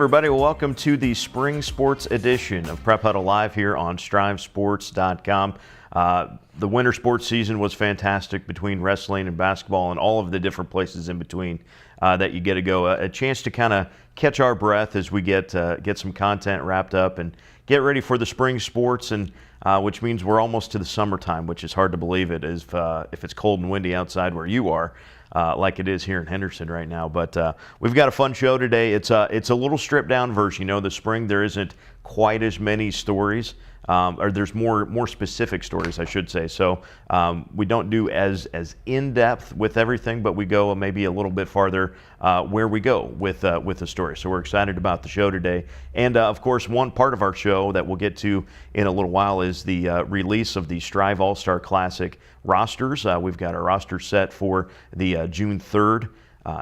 everybody, well, welcome to the Spring Sports edition of Prep Huddle Live here on StrivSports.com. The winter sports season was fantastic between wrestling and basketball and all of the different places in between that you get to go. A chance to kind of catch our breath as we get some content wrapped up and get ready for the spring sports, and which means we're almost to the summertime, which is hard to believe it is if it's cold and windy outside where you are. Like it is here in Henderson right now. But we've got a fun show today. It's a little stripped down version. You know, the spring there isn't quite as many stories, or there's more specific stories, I should say. So we don't do as in depth with everything, but we go maybe a little bit farther where we go with the story. So we're excited about the show today. And of course, one part of our show that we'll get to in a little while is the release of the Striv All-Star Classic rosters. We've got our roster set for the June 3rd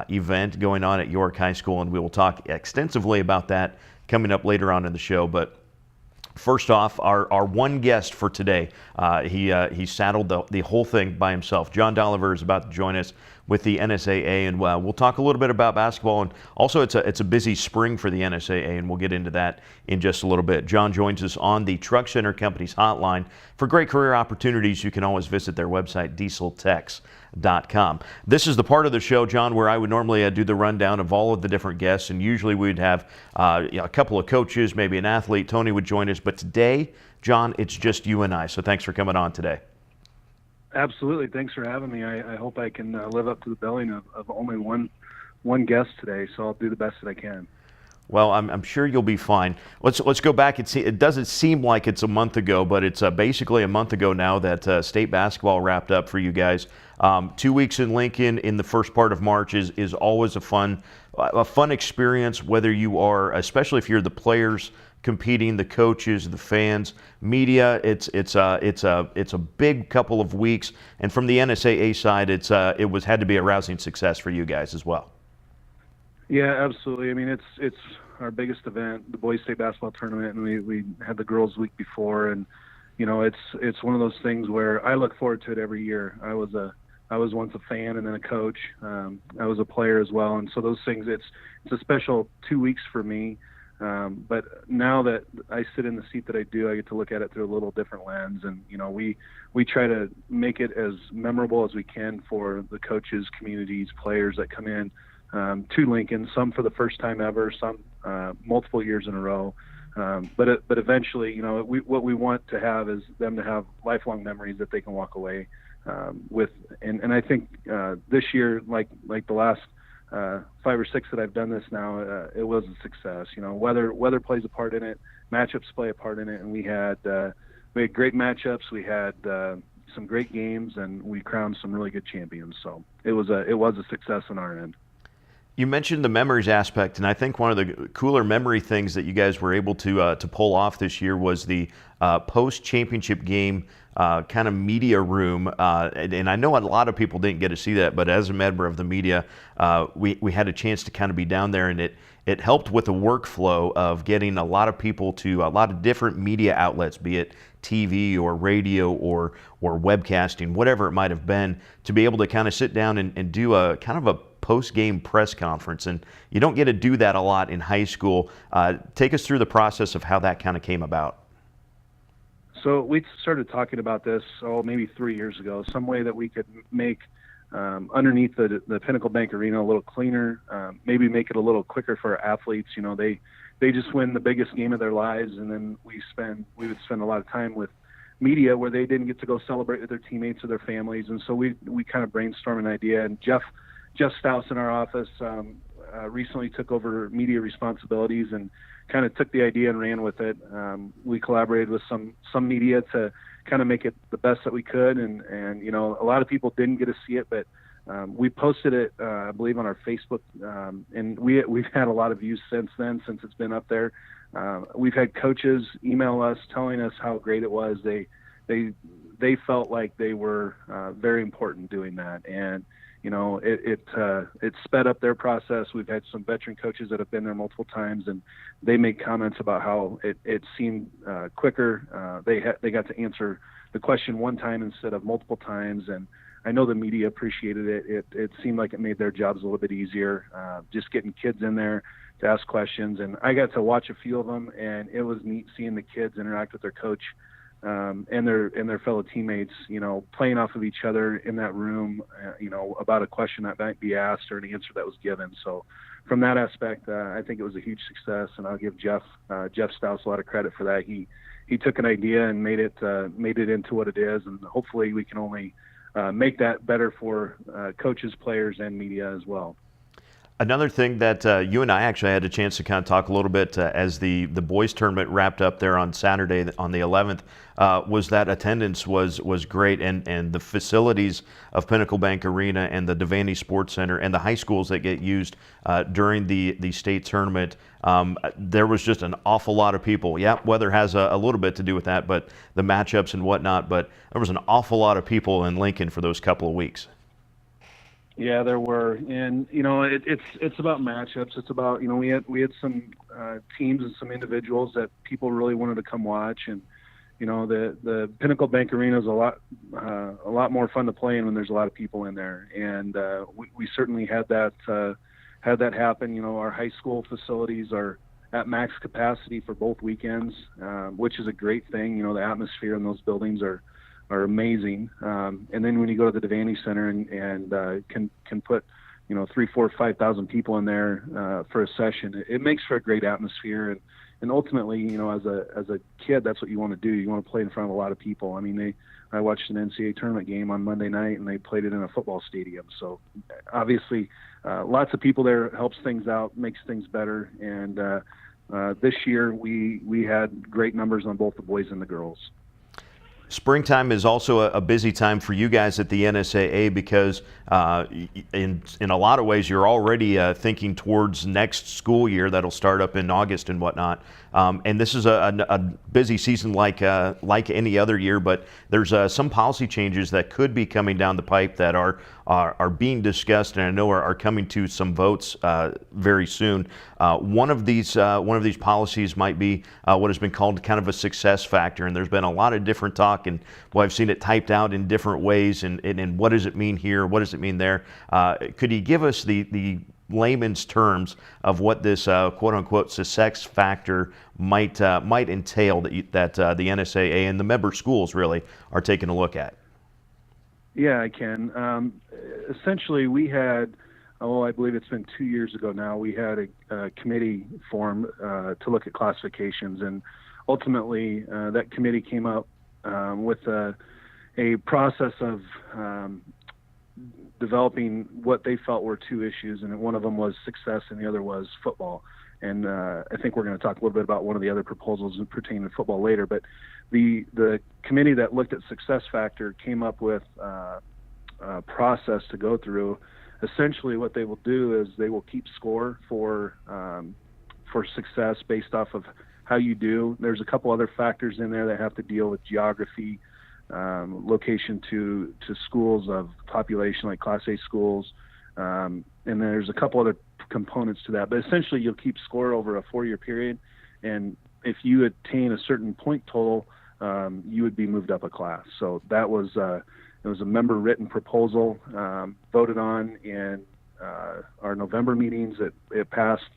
event going on at York High School, and we will talk extensively about that coming up later on in the show. But first off, our one guest for today, he saddled the whole thing by himself. Jon Dolliver is about to join us with the NSAA, and we'll talk a little bit about basketball. And also, it's a busy spring for the NSAA, and we'll get into that in just a little bit. Jon joins us on the Truck Center Company's hotline. For great career opportunities, you can always visit their website, dieseltex.com. This is the part of the show, Jon, where I would normally do the rundown of all of the different guests, and usually we'd have a couple of coaches, maybe an athlete. Tony would join us, but today, Jon, it's just you and I. So thanks for coming on today. Absolutely. Thanks for having me. I hope I can live up to the billing of only one guest today, so I'll do the best that I can. Well, I'm sure you'll be fine. Let's go back and see. It doesn't seem like it's a month ago, but it's basically a month ago now that state basketball wrapped up for you guys. 2 weeks in Lincoln in the first part of March is always a fun experience, whether you are, especially if you're the players competing, the coaches, the fans, media. It's a big couple of weeks, and from the NSAA side, it had to be a rousing success for you guys as well. Yeah, absolutely. I mean, it's our biggest event, the boys state basketball tournament, and we had the girls week before, and you know, it's one of those things where I look forward to it every year. I was once a fan and then a coach. I was a player as well, and so those things, it's a special 2 weeks for me. But now that I sit in the seat that I do, I get to look at it through a little different lens, and you know, we try to make it as memorable as we can for the coaches, communities, players that come in to Lincoln. Some for the first time ever, some multiple years in a row. But eventually, you know, what we want to have is them to have lifelong memories that they can walk away with. And I think this year, like the last 5 or 6 that I've done this now, it was a success. You know, weather plays a part in it, matchups play a part in it, and we had great matchups. We had some great games, and we crowned some really good champions. So it was a success on our end. You mentioned the memories aspect, and I think one of the cooler memory things that you guys were able to pull off this year was the post-championship game kind of media room. And I know a lot of people didn't get to see that, but as a member of the media, we had a chance to kind of be down there, and it helped with the workflow of getting a lot of people to a lot of different media outlets, be it TV or radio or webcasting, whatever it might have been, to be able to kind of sit down and do a kind of a post-game press conference. And you don't get to do that a lot in high school. Take us through the process of how that kind of came about. So we started talking about this, maybe 3 years ago, some way that we could make underneath the Pinnacle Bank Arena a little cleaner, maybe make it a little quicker for our athletes. You know, they just win the biggest game of their lives, and then we would spend a lot of time with media where they didn't get to go celebrate with their teammates or their families. And so we kind of brainstormed an idea, and Jeff Stouse in our office recently took over media responsibilities and kind of took the idea and ran with it. We collaborated with some media to kind of make it the best that we could, and you know, a lot of people didn't get to see it, but we posted it, I believe, on our Facebook, and we've had a lot of views since it's been up there. We've had coaches email us telling us how great it was. They felt like they were very important doing that, and you know, it sped up their process. We've had some veteran coaches that have been there multiple times, and they made comments about how it seemed quicker. They got to answer the question one time instead of multiple times, and I know the media appreciated it. It seemed like it made their jobs a little bit easier, just getting kids in there, to ask questions. And I got to watch a few of them, and it was neat seeing the kids interact with their coach and their fellow teammates, playing off of each other in that room, about a question that might be asked or an answer that was given. So from that aspect, I think it was a huge success, and I'll give Jeff Stouse a lot of credit for that. He took an idea and made it into what it is, and hopefully we can only make that better for coaches, players, and media as well. Another thing that you and I actually had a chance to kind of talk a little bit as the boys tournament wrapped up there on Saturday on the 11th was that attendance was great, and the facilities of Pinnacle Bank Arena and the Devaney Sports Center and the high schools that get used during the state tournament, there was just an awful lot of people. Yeah, weather has a little bit to do with that, but the matchups and whatnot, but there was an awful lot of people in Lincoln for those couple of weeks. Yeah, there were, and it's about matchups. It's about we had some teams and some individuals that people really wanted to come watch, and the Pinnacle Bank Arena is a lot more fun to play in when there's a lot of people in there, and we certainly had that happen. Our high school facilities are at max capacity for both weekends, which is a great thing. The atmosphere in those buildings are amazing. And then when you go to the Devaney Center and can put 3,000, 4,000, 5,000 people in there for a session, it makes for a great atmosphere. And ultimately, as a kid, that's what you want to do. You want to play in front of a lot of people. I mean, I watched an NCAA tournament game on Monday night, and they played it in a football stadium. So obviously, lots of people there helps things out, makes things better. And this year, we had great numbers on both the boys and the girls. Springtime is also a busy time for you guys at the NSAA because in a lot of ways you're already thinking towards next school year that'll start up in August and whatnot. And this is a busy season like any other year, but there's some policy changes that could be coming down the pipe that are being discussed, and I know are coming to some votes very soon. One of these policies might be what has been called kind of a success factor, and there's been a lot of different talk, and I've seen it typed out in different ways, and what does it mean here, what does it mean there? Could you give us the layman's terms of what this quote-unquote success factor might entail that the NSAA and the member schools really are taking a look at? Yeah, I can. Essentially, we had, I believe it's been 2 years ago now, we had a committee formed to look at classifications, and ultimately that committee came up with a process of developing what they felt were two issues, and one of them was success and the other was football. And I think we're going to talk a little bit about one of the other proposals pertaining to football later, but the committee that looked at success factor came up with a process to go through. Essentially what they will do is they will keep score for success based off of how you do. There's a couple other factors in there that have to deal with geography, location to schools of population like Class A schools, and there's a couple other components to that. But essentially, you'll keep score over a 4-year period, and if you attain a certain point total, you would be moved up a class. So that was it was a member-written proposal voted on in our November meetings. It passed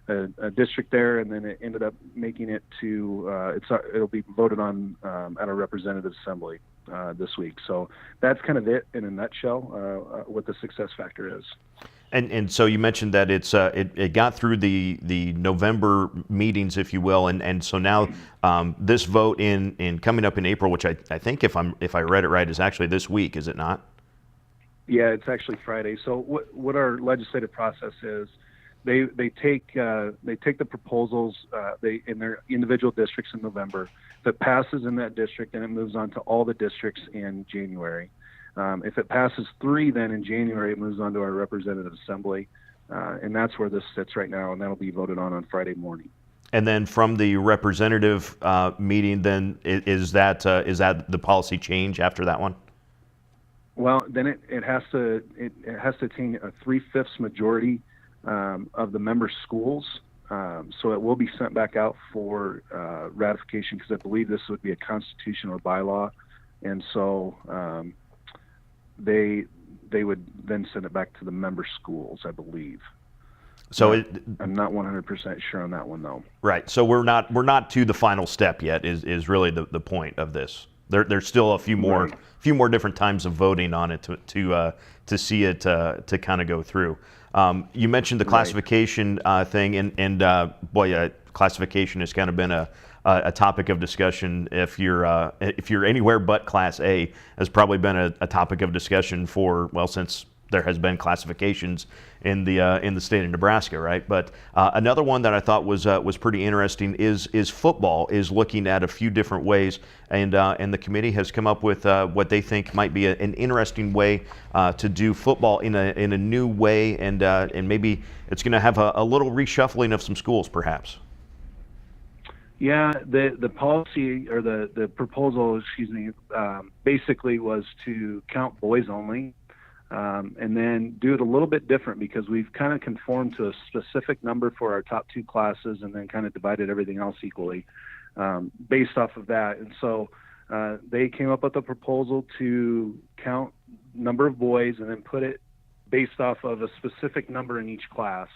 a district there, and then it ended up making it to it'll be voted on at our representative assembly this week. So that's kind of it in a nutshell, what the success factor is. And so you mentioned that it got through the November meetings, if you will, and so now this vote in coming up in April, which I think if I read it right is actually this week, is it not? Yeah, it's actually Friday. So what our legislative process is, they take the proposals in their individual districts in November. If it passes in that district, then it moves on to all the districts in January. If it passes 3, then in January it moves on to our representative assembly, and that's where this sits right now, and that'll be voted on Friday morning. And then from the representative meeting, then is that the policy change after that one? Well, then it has to attain a 3/5 majority of the member schools, so it will be sent back out for ratification, because I believe this would be a constitutional bylaw, and so they would then send it back to the member schools, I believe. So I'm not 100% sure on that one though. right. So we're not to the final step yet. Is really the point of this. There's still a few more different times of voting on it to see it to kind of go through. You mentioned the classification thing, and boy, classification has kind of been a topic of discussion. If you're anywhere but Class A, has probably been a topic of discussion since there has been classifications in the state of Nebraska, right? But another one that I thought was pretty interesting is football is looking at a few different ways, and the committee has come up with what they think might be an interesting way to do football in a new way, and maybe it's going to have a little reshuffling of some schools, perhaps. Yeah, the policy or the proposal, basically was to count boys only. And then do it a little bit different because we've kind of conformed to a specific number for our top 2 classes and then kind of divided everything else equally based off of that. And so they came up with a proposal to count number of boys and then put it based off of a specific number in each class.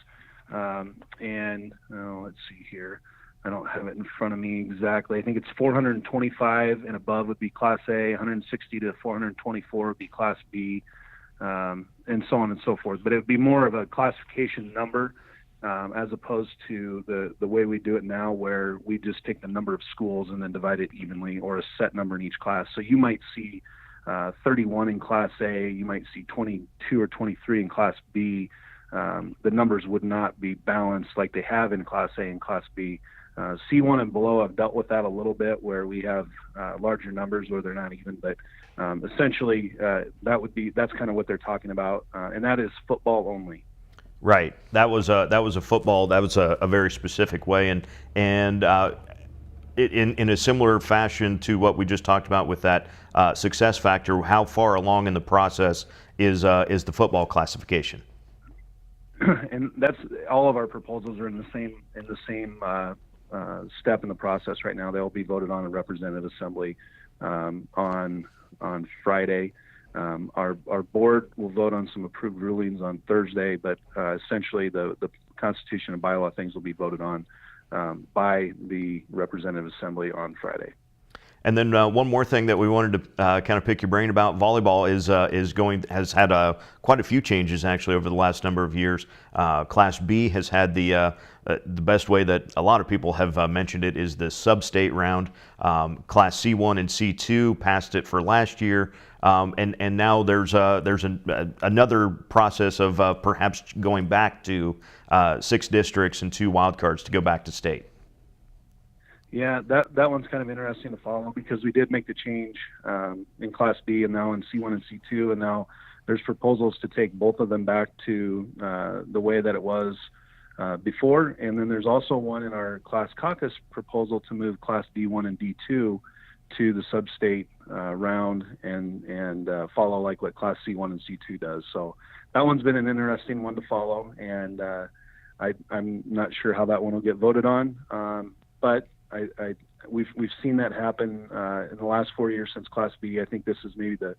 Let's see here. I don't have it in front of me exactly. I think it's 425 and above would be Class A, 160 to 424 would be Class B. And so on and so forth. But it would be more of a classification number as opposed to the way we do it now, where we just take the number of schools and then divide it evenly, or a set number in each class. So you might see 31 in Class A, you might see 22 or 23 in Class B. The numbers would not be balanced like they have in Class A and Class B. C1 and below, I've dealt with that a little bit, where we have larger numbers where they're not even, but essentially that's kind of what they're talking about, and that is football only. Right. That was a football. That was a very specific way, and in a similar fashion to what we just talked about with that success factor. How far along in the process is the football classification? And that's all of our proposals are in the same step in the process right now. They'll be voted on in Representative Assembly on Friday. Our board will vote on some approved rulings on Thursday, but essentially the Constitution and bylaw things will be voted on by the Representative Assembly on Friday. And then one more thing that we wanted to kind of pick your brain about: volleyball has had quite a few changes actually over the last number of years. Class B has had the best way that a lot of people have mentioned it is the sub-state round. Class C1 and C2 passed it for last year, and now there's another process of perhaps going back to 6 districts and 2 wildcards to go back to state. Yeah, that one's kind of interesting to follow because we did make the change in Class B and now in C1 and C2, and now there's proposals to take both of them back to the way that it was before. And then there's also one in our Class Caucus proposal to move Class D1 and D2 to the sub-state round and follow like what Class C1 and C2 does. So that one's been an interesting one to follow, and I'm not sure how that one will get voted on, but we've seen that happen in the last 4 years since Class B. I think this is maybe the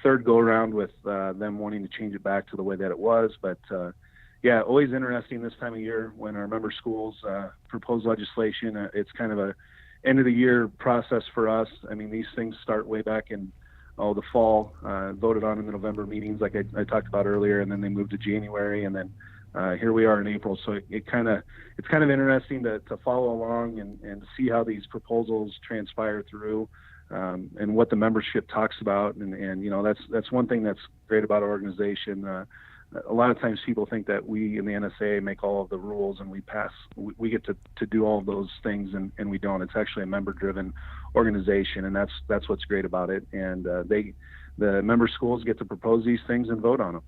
third go around with them wanting to change it back to the way that it was. But yeah, always interesting this time of year when our member schools propose legislation. It's kind of a end of the year process for us. I mean, these things start way back in the fall, voted on in the November meetings like I talked about earlier, and then they moved to January, and then here we are in April. So it's kind of interesting to follow along and to see how these proposals transpire through, and what the membership talks about. And you know, that's one thing that's great about our organization. A lot of times people think that we in the NSAA make all of the rules and we get to do all of those things, and we don't. It's actually a member-driven organization, and that's what's great about it. And the member schools get to propose these things and vote on them.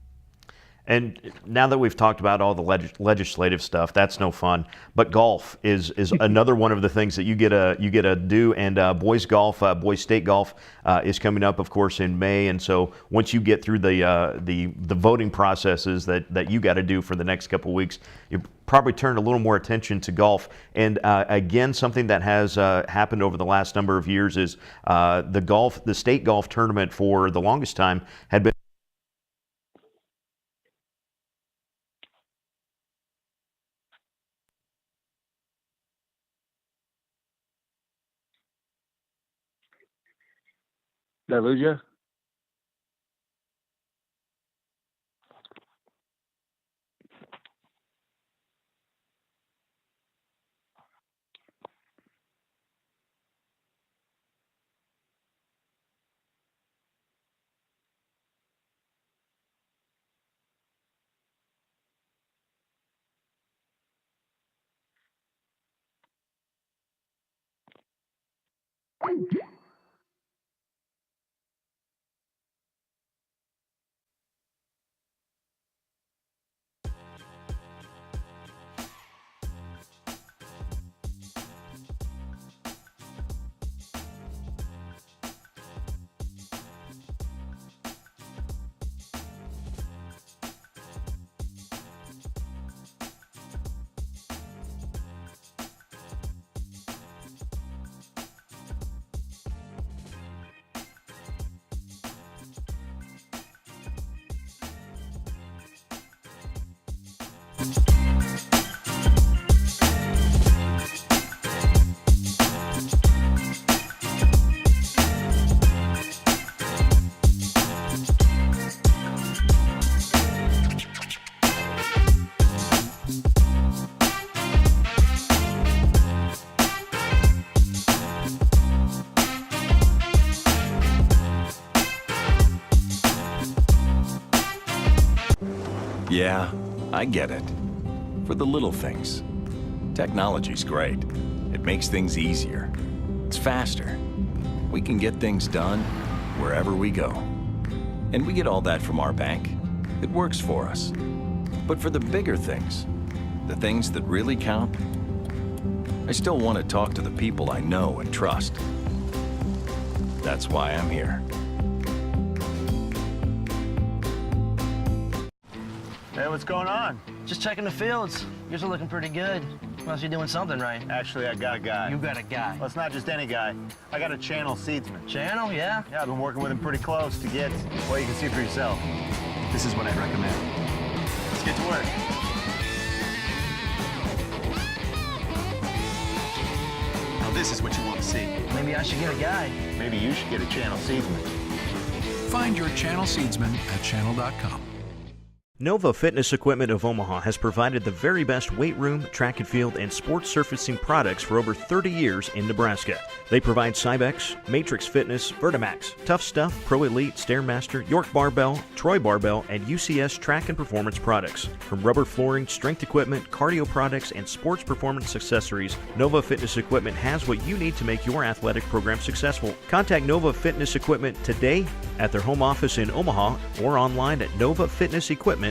And now that we've talked about all the legislative stuff, that's no fun. But golf is another one of the things that you get to do. And boys golf, boys state golf, is coming up, of course, in May. And so once you get through the voting processes that you got to do for the next couple of weeks, you probably turn a little more attention to golf. And again, something that has happened over the last number of years is the state golf tournament for the longest time had been Did I lose you? Yeah, I get it. For the little things. Technology's great. It makes things easier. It's faster. We can get things done wherever we go. And we get all that from our bank. It works for us. But for the bigger things, the things that really count, I still want to talk to the people I know and trust. That's why I'm here. Hey, what's going on? Just checking the fields. Yours are looking pretty good. Must be doing something right. Actually, I got a guy. You got a guy. Well, it's not just any guy. I got a channel seedsman. Channel, yeah? Yeah, I've been working with him pretty close to get, well, you can see for yourself. This is what I'd recommend. Let's get to work. Now, this is what you want to see. Maybe I should get a guy. Maybe you should get a channel seedsman. Find your channel seedsman at channel.com. Nova Fitness Equipment of Omaha has provided the very best weight room, track and field, and sports surfacing products for over 30 years in Nebraska. They provide Cybex, Matrix Fitness, Vertimax, Tough Stuff, Pro Elite, Stairmaster, York Barbell, Troy Barbell, and UCS track and performance products. From rubber flooring, strength equipment, cardio products, and sports performance accessories, Nova Fitness Equipment has what you need to make your athletic program successful. Contact Nova Fitness Equipment today at their home office in Omaha or online at novafitnessequipment.com.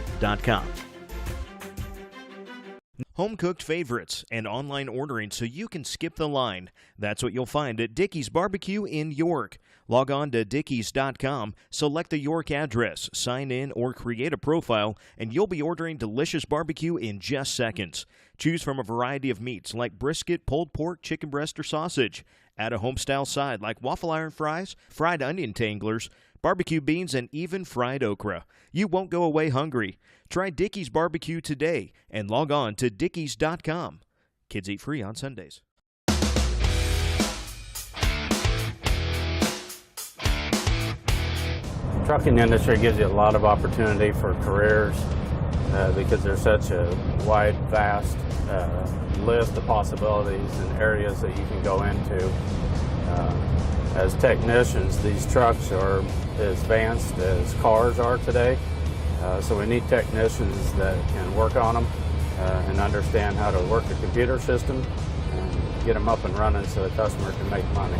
Home-cooked favorites and online ordering so you can skip the line. That's what you'll find at Dickey's Barbecue in York. Log on to dickeys.com, select the York address, sign in, or create a profile, and you'll be ordering delicious barbecue in just seconds. Choose from a variety of meats like brisket, pulled pork, chicken breast, or sausage. Add a home-style side like waffle iron fries, fried onion tanglers, barbecue beans, and even fried okra. You won't go away hungry. Try Dickey's Barbecue today and log on to dickeys.com. Kids eat free on Sundays. Trucking industry gives you a lot of opportunity for careers because there's such a wide, vast list of possibilities and areas that you can go into. As technicians, these trucks are as advanced as cars are today, so we need technicians that can work on them and understand how to work the computer system and get them up and running so the customer can make money.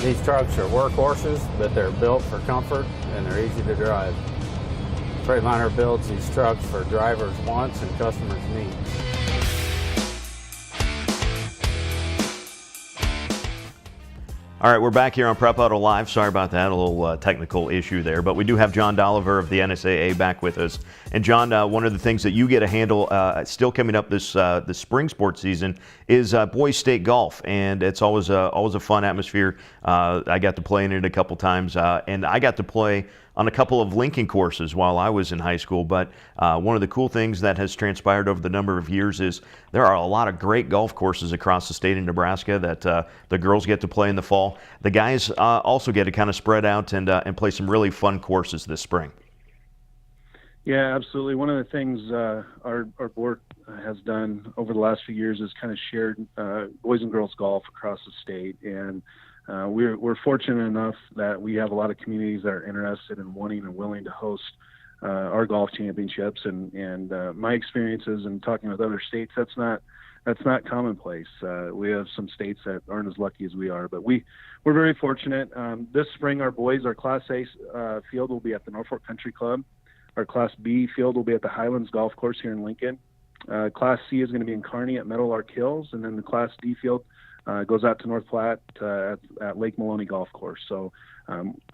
These trucks are workhorses, but they're built for comfort and they're easy to drive. Freightliner builds these trucks for drivers' wants and customers' needs. All right, we're back here on Prep Huddle Live. Sorry about that, a little technical issue there. But we do have Jon Dolliver of the NSAA back with us. And Jon, one of the things that you get to handle still coming up this spring sports season is boys state golf. And it's always a fun atmosphere. I got to play in it a couple times. And I got to play on a couple of Lincoln courses while I was in high school. But one of the cool things that has transpired over the number of years is there are a lot of great golf courses across the state of Nebraska that the girls get to play in the fall. The guys also get to kind of spread out and play some really fun courses this spring. Yeah, absolutely. One of the things our board has done over the last few years is kind of shared boys and girls golf across the state, and we're fortunate enough that we have a lot of communities that are interested in wanting and willing to host our golf championships. And my experiences in talking with other states, that's not commonplace. We have some states that aren't as lucky as we are, but we're very fortunate. This spring, our Class A field will be at the Norfolk Country Club. Our Class B field will be at the Highlands Golf Course here in Lincoln. Class C is going to be in Kearney at Meadowlark Hills, and then the Class D field goes out to North Platte at Lake Maloney Golf Course. So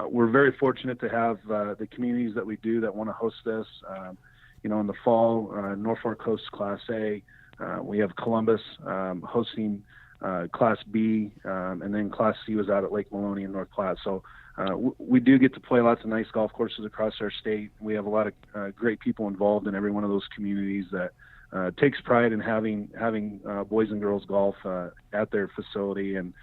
we're very fortunate to have the communities that we do that want to host this. In the fall, Norfolk hosts Class A. We have Columbus hosting Class B, and then Class C was out at Lake Maloney and North Platte. So we do get to play lots of nice golf courses across our state. We have a lot of great people involved in every one of those communities that takes pride in having boys and girls golf at their facility. And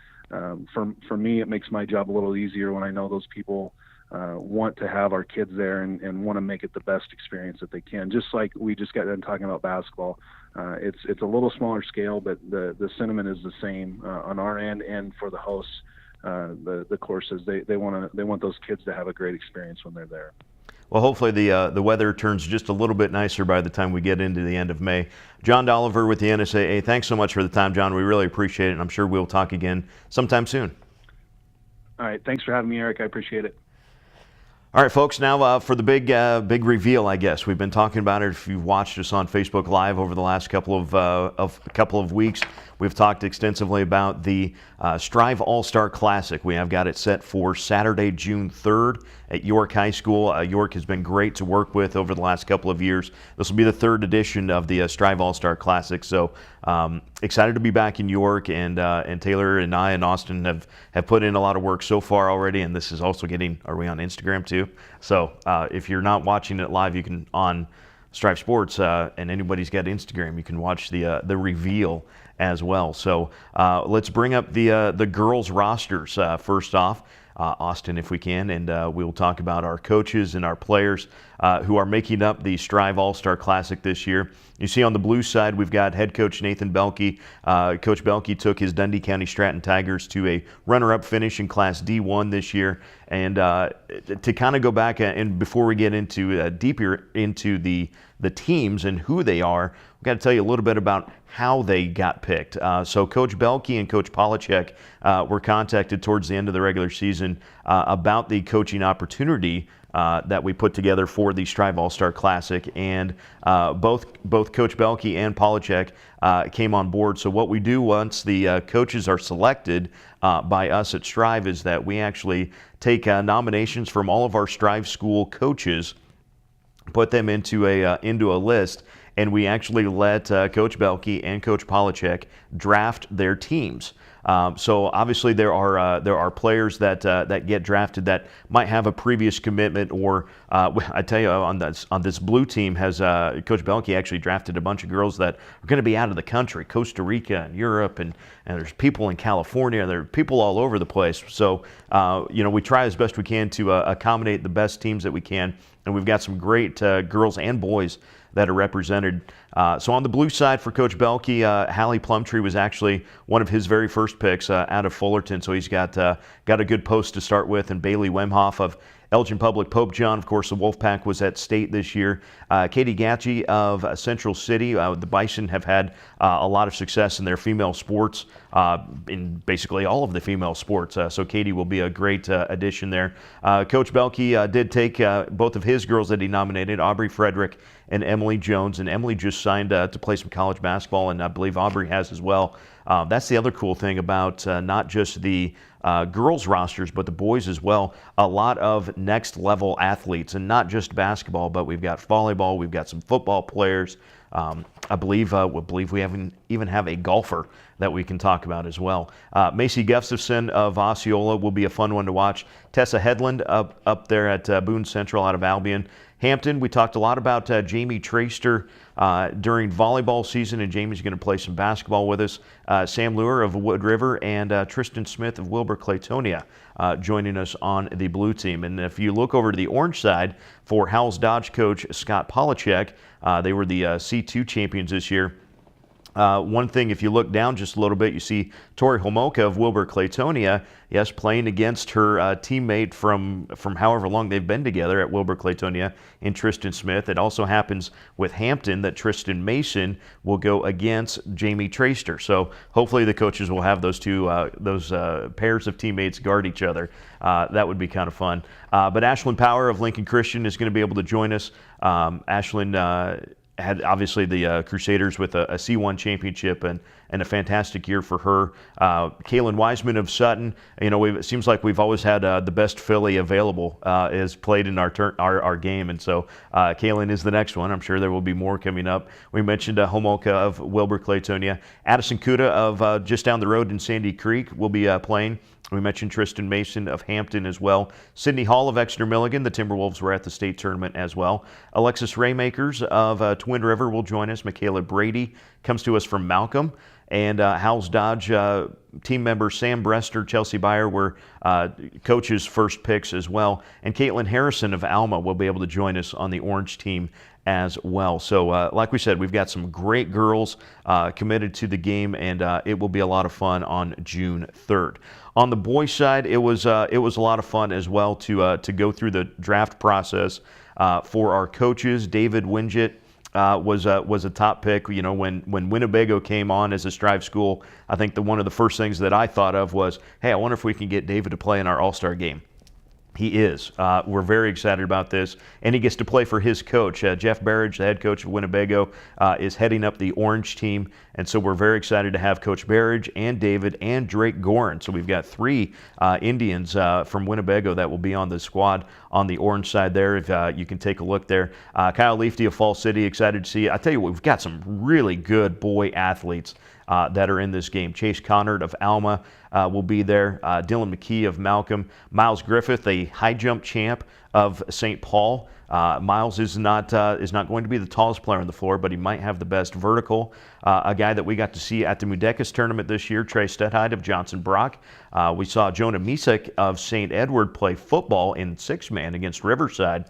for me, it makes my job a little easier when I know those people want to have our kids there and want to make it the best experience that they can. Just like we just got done talking about basketball. It's a little smaller scale, but the sentiment is the same on our end and for the hosts. The courses, they want those kids to have a great experience when they're there. Well, hopefully the weather turns just a little bit nicer by the time we get into the end of May. Jon Dolliver with the NSAA, thanks so much for the time, John. We really appreciate it, and I'm sure we'll talk again sometime soon. All right, thanks for having me, Eric. I appreciate it. All right, folks, now for the big reveal, I guess. We've been talking about it. If you've watched us on Facebook Live over the last couple of weeks, we've talked extensively about the Striv All-Star Classic. We have got it set for Saturday, June 3rd at York High School. York has been great to work with over the last couple of years. This will be the third edition of the Striv All-Star Classic. So excited to be back in York, and Taylor and I and Austin have put in a lot of work so far already, and this is also getting, are we on Instagram too? So if you're not watching it live, you can on Striv Sports, and anybody's got Instagram, you can watch the reveal as well. So let's bring up the girls rosters first off, Austin, if we can, and we'll talk about our coaches and our players who are making up the Striv All-Star Classic this year. You see on the blue side, we've got head coach Nathan Belke. Coach Belke took his Dundee County Stratton Tigers to a runner-up finish in Class D1 this year. And to kind of go back and before we get into deeper into the teams and who they are, we've got to tell you a little bit about how they got picked. So Coach Belke and Coach Polachek were contacted towards the end of the regular season about the coaching opportunity that we put together for the Striv All-Star Classic, and both Coach Belke and Polachek came on board. So what we do once the coaches are selected by us at Striv is that we actually take nominations from all of our Striv school coaches, put them into a list, and we actually let Coach Belke and Coach Polachek draft their teams. So obviously there are players that get drafted that might have a previous commitment, or I tell you on this blue team has Coach Belke actually drafted a bunch of girls that are going to be out of the country, Costa Rica and Europe, and there's people in California, there are people all over the place. So we try as best we can to accommodate the best teams that we can, and we've got some great girls and boys that are represented. So on the blue side for Coach Belke, Hallie Plumtree was actually one of his very first picks out of Fullerton. So he's got a good post to start with. And Bailey Wemhoff of Elgin Public Pope John, of course, the Wolfpack was at state this year. Katie Gatchie of Central City. The Bison have had a lot of success in their female sports, in basically all of the female sports. So Katie will be a great addition there. Coach Belke did take both of his girls that he nominated, Aubrey Frederick and Emily Jones. And Emily just signed to play some college basketball, and I believe Aubrey has as well. That's the other cool thing about not just the girls rosters, but the boys as well. A lot of next level athletes, and not just basketball, but we've got volleyball, we've got some football players, I believe we even have a golfer that we can talk about as well. Macy Gustafson of Osceola will be a fun one to watch. Tessa Headland up there at Boone Central out of Albion. Hampton, we talked a lot about Jamie Traster during volleyball season, and Jamie's going to play some basketball with us. Sam Luer of Wood River and Tristan Smith of Wilbur Claytonia joining us on the blue team. And if you look over to the orange side for Howells Dodge coach Scott Polachek, they were the C2 champions this year. One thing, if you look down just a little bit, you see Tori Homolka of Wilbur Claytonia, yes, playing against her teammate from however long they've been together at Wilbur Claytonia in Tristan Smith. It also happens with Hampton that Tristan Mason will go against Jamie Traster. So hopefully the coaches will have those pairs of teammates guard each other. That would be kind of fun. But Ashlyn Power of Lincoln Christian is going to be able to join us. Ashlyn had obviously the Crusaders with a C1 championship and a fantastic year for her. Kaylin Wiseman of Sutton, it seems like we've always had the best filly available is played in our game, and so Kaylin is the next one. I'm sure there will be more coming up. We mentioned Homolka of Wilbur Claytonia. Addison Kuda of just down the road in Sandy Creek will be playing. We mentioned Tristan Mason of Hampton as well. Sydney Hall of Exeter Milligan. The Timberwolves were at the state tournament as well. Alexis Raymakers of Twin River will join us. Michaela Brady comes to us from Malcolm. And Howells Dodge team member Sam Brester, Chelsea Byer were coaches' first picks as well. And Caitlin Harrison of Alma will be able to join us on the orange team as well. So like we said, we've got some great girls committed to the game, and it will be a lot of fun on June 3rd. On the boys' side, it was a lot of fun as well to go through the draft process for our coaches. David Winget was a top pick. When Winnebago came on as a Striv school, I think one of the first things that I thought of was, hey, I wonder if we can get David to play in our All-Star game. He is. We're very excited about this, and he gets to play for his coach. Jeff Barrage, the head coach of Winnebago, is heading up the orange team, and so we're very excited to have Coach Barrage and David and Drake Gorin. So we've got three Indians from Winnebago that will be on the squad on the orange side there, if you can take a look there. Kyle Leafty of Fall City, excited to see. I tell you what, we've got some really good boy athletes that are in this game. Chase Connard of Alma will be there. Dylan McKee of Malcolm. Miles Griffith, a high jump champ of St. Paul. Miles is not going to be the tallest player on the floor, but he might have the best vertical. A guy that we got to see at the Mudecas tournament this year, Trey Stedheid of Johnson Brock. We saw Jonah Misek of St. Edward play football in six-man against Riverside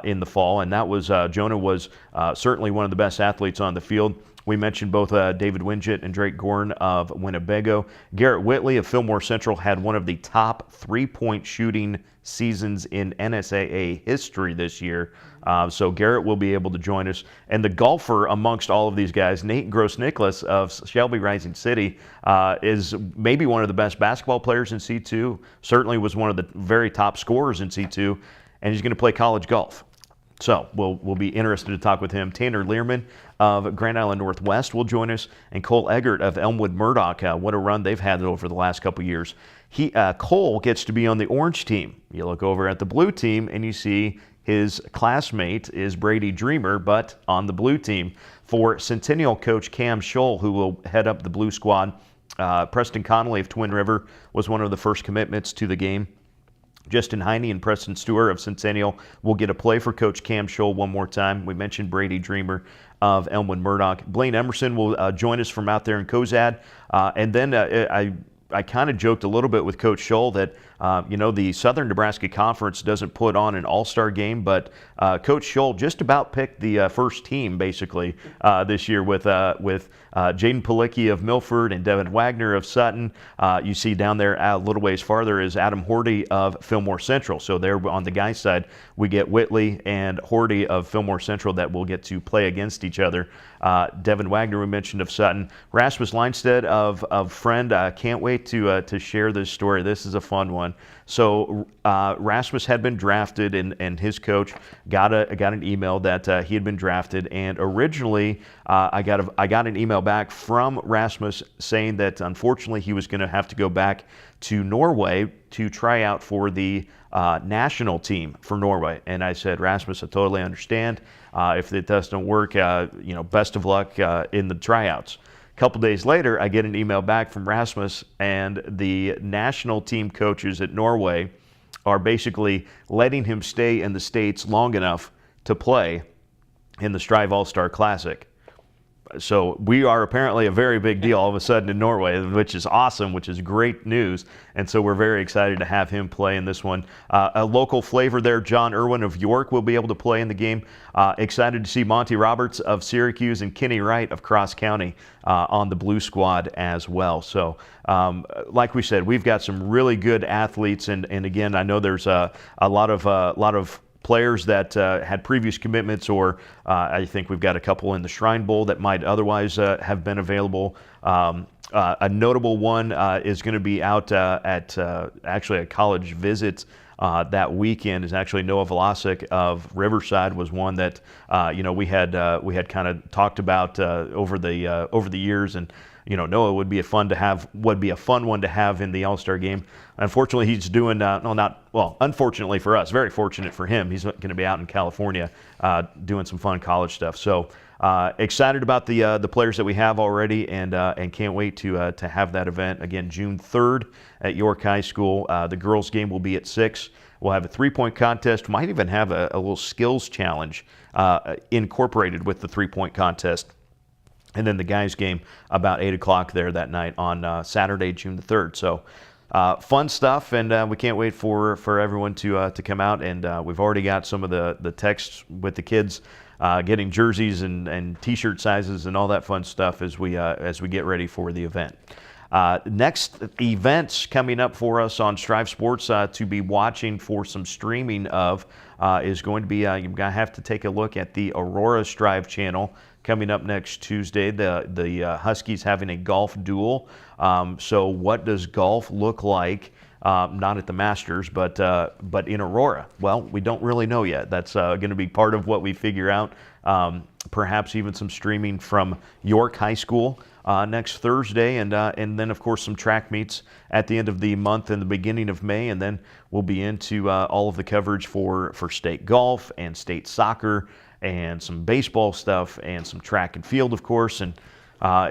in the fall, and that was Jonah was certainly one of the best athletes on the field. We mentioned both David Winget and Drake Gorn of Winnebago. Garrett Whitley of Fillmore Central had one of the top three-point shooting seasons in NSAA history this year. So Garrett will be able to join us. And the golfer amongst all of these guys, Nate Gross-Nicholas of Shelby Rising City, is maybe one of the best basketball players in C2, certainly was one of the very top scorers in C2, and he's going to play college golf. So we'll be interested to talk with him. Tanner Learman of Grand Island Northwest will join us, and Cole Eggert of Elmwood Murdoch. What a run they've had over the last couple years. Cole gets to be on the orange team. You look over at the blue team, and you see his classmate is Brady Dreamer, but on the blue team for Centennial coach Cam Scholl, who will head up the blue squad. Preston Connolly of Twin River was one of the first commitments to the game. Justin Heine and Preston Stewart of Centennial will get a play for Coach Cam Scholl one more time. We mentioned Brady Dreamer of Elmwood Murdoch. Blaine Emerson will join us from out there in Cozad. And then I kind of joked a little bit with Coach Scholl that, the Southern Nebraska Conference doesn't put on an all-star game, but Coach Scholl just about picked the first team, basically, this year with Jaden Palicki of Milford and Devin Wagner of Sutton. You see down there a little ways farther is Adam Horty of Fillmore Central. So there on the guys' side, we get Whitley and Horty of Fillmore Central that will get to play against each other. Devin Wagner, we mentioned, of Sutton. Rasmus Leinstead of Friend. Can't wait to share this story. This is a fun one. done. So Rasmus had been drafted, and his coach got an email that he had been drafted. And originally, I got an email back from Rasmus saying that unfortunately he was going to have to go back to Norway to try out for the national team for Norway. And I said, Rasmus, I totally understand. If it doesn't work, best of luck in the tryouts. A couple days later, I get an email back from Rasmus, and the national team coaches at Norway are basically letting him stay in the States long enough to play in the Striv All-Star Classic. So we are apparently a very big deal all of a sudden in Norway, which is awesome, which is great news. And so we're very excited to have him play in this one. A local flavor there, John Irwin of York will be able to play in the game. Excited to see Monty Roberts of Syracuse and Kenny Wright of Cross County on the Blue Squad as well. So like we said, we've got some really good athletes. And again, I know there's a lot of players that had previous commitments, or I think we've got a couple in the Shrine Bowl that might otherwise have been available. A notable one is going to be out at actually a college visit that weekend. Is actually Noah Vlasic of Riverside was one that we had kind of talked about over the years, and Noah would be a fun one to have in the All-Star game. Unfortunately, he's doing unfortunately for us, very fortunate for him, he's going to be out in California doing some fun college stuff. So excited about the players that we have already, and can't wait to have that event again June 3rd at York High School. The girls' game will be at 6. We'll have a 3-point contest. Might even have a little skills challenge incorporated with the 3-point contest. And then the guys' game about 8 o'clock there that night on Saturday, June the 3rd. So fun stuff, and we can't wait for everyone to come out. And we've already got some of the texts with the kids getting jerseys and T-shirt sizes and all that fun stuff as we get ready for the event. Next events coming up for us on Striv Sports to be watching for some streaming of is going to be, you're going to have to take a look at the Aurora Striv channel coming up next Tuesday. The Huskies having a golf duel. So what does golf look like? Not at the Masters, but in Aurora? Well, we don't really know yet. That's going to be part of what we figure out. Perhaps even some streaming from York High School next Thursday, and then of course some track meets at the end of the month and the beginning of May, and then we'll be into all of the coverage for state golf and state soccer and some baseball stuff and some track and field, of course, and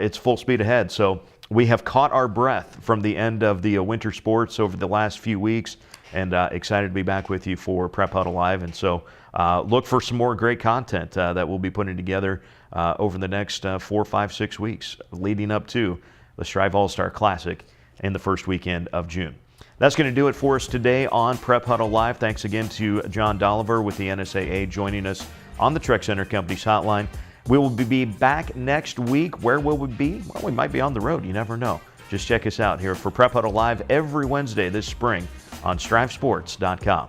it's full speed ahead. So we have caught our breath from the end of the winter sports over the last few weeks, and excited to be back with you for Prep Huddle Live. And so look for some more great content that we'll be putting together over the next 4, 5, 6 weeks leading up to the Striv All-Star Classic in the first weekend of June. That's going to do it for us today on Prep Huddle Live. Thanks again to Jon Dolliver with the NSAA joining us on the Trek Center Company's hotline. We will be back next week. Where will we be? Well, we might be on the road. You never know. Just check us out here for Prep Huddle Live every Wednesday this spring on StrivSports.com.